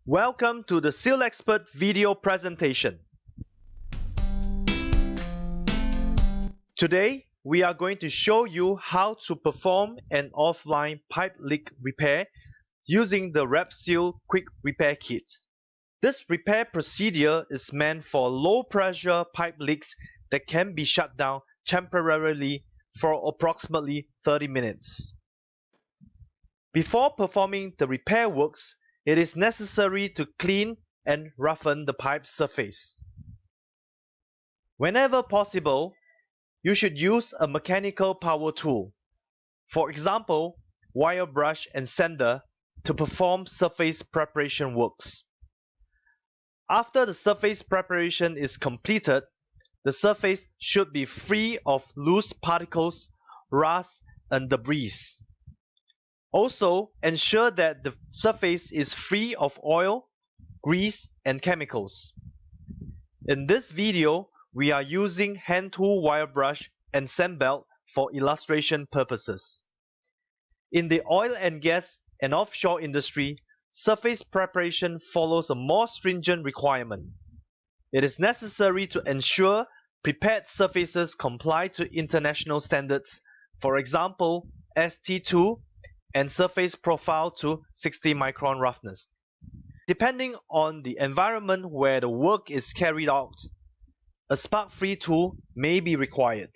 Welcome to the SealXpert video presentation. Today, we are going to show you how to perform an offline pipe leak repair using the RepSeal Quick Repair Kit. This repair procedure is meant for low pressure pipe leaks that can be shut down temporarily for approximately 30 minutes. Before performing the repair works, it is necessary to clean and roughen the pipe surface. Whenever possible, you should use a mechanical power tool, for example, wire brush and sander, to perform surface preparation works. After the surface preparation is completed, the surface should be free of loose particles, rust, and debris. Also, ensure that the surface is free of oil, grease, and chemicals. In this video, we are using hand tool wire brush and sand belt for illustration purposes. In the oil and gas and offshore industry, surface preparation follows a more stringent requirement. It is necessary to ensure prepared surfaces comply to international standards, for example, ST2 and surface profile to 60 micron roughness. Depending on the environment where the work is carried out, a spark-free tool may be required.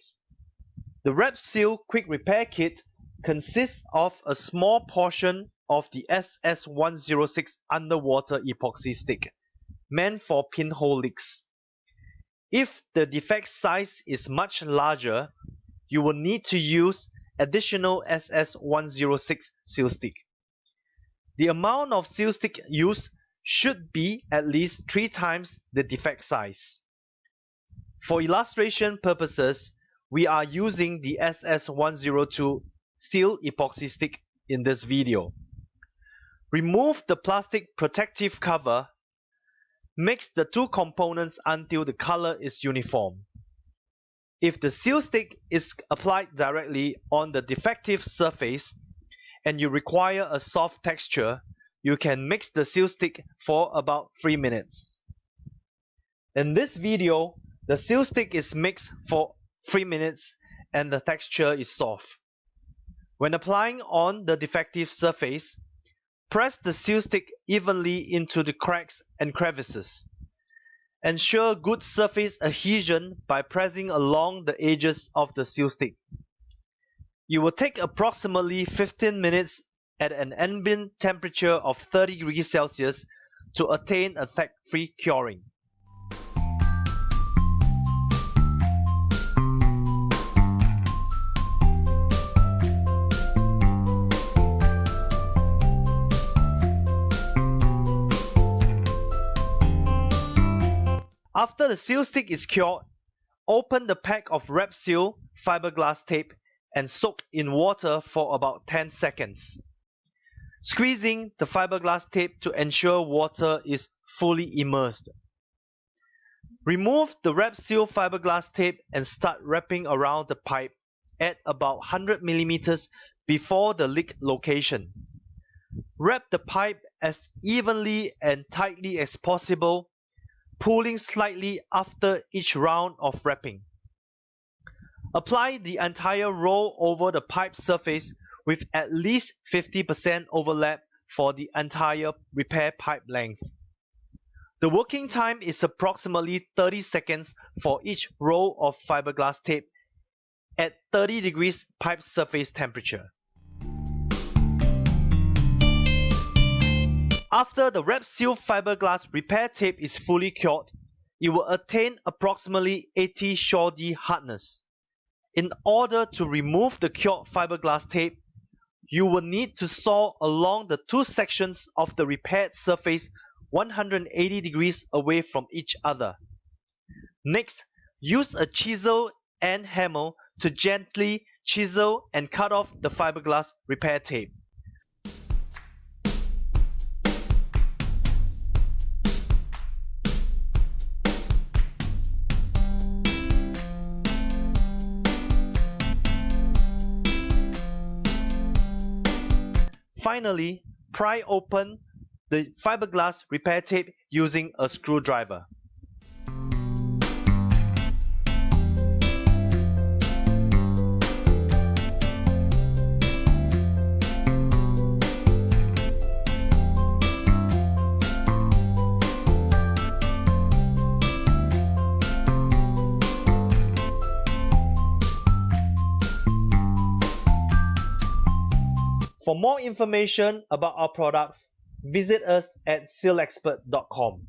The RepSeal Quick Repair Kit consists of a small portion of the SS106 underwater epoxy stick, meant for pinhole leaks. If the defect size is much larger, you will need to use additional SS106 seal stick. The amount of seal stick used should be at least 3 times the defect size. For illustration purposes, we are using the SS102 steel epoxy stick in this video. Remove the plastic protective cover. Mix the two components until the color is uniform. If the seal stick is applied directly on the defective surface and you require a soft texture, you can mix the seal stick for about 3 minutes. In this video, the seal stick is mixed for 3 minutes and the texture is soft. When applying on the defective surface, press the seal stick evenly into the cracks and crevices. Ensure good surface adhesion by pressing along the edges of the seal stick. You will take approximately 15 minutes at an ambient temperature of 30 degrees Celsius to attain a attack-free curing. After the seal stick is cured, open the pack of RepSeal fiberglass tape and soak in water for about 10 seconds. Squeezing the fiberglass tape to ensure water is fully immersed. Remove the RepSeal fiberglass tape and start wrapping around the pipe at about 100 mm before the leak location. Wrap the pipe as evenly and tightly as possible, pulling slightly after each round of wrapping. Apply the entire roll over the pipe surface with at least 50% overlap for the entire repair pipe length. The working time is approximately 30 seconds for each roll of fiberglass tape at 30 degrees pipe surface temperature. After the RepSeal fiberglass repair tape is fully cured, it will attain approximately 80 Shaw-D hardness. In order to remove the cured fiberglass tape, you will need to saw along the two sections of the repaired surface 180 degrees away from each other. Next, use a chisel and hammer to gently chisel and cut off the fiberglass repair tape. Finally, pry open the fiberglass repair tape using a screwdriver. For more information about our products, visit us at sealXpert.com.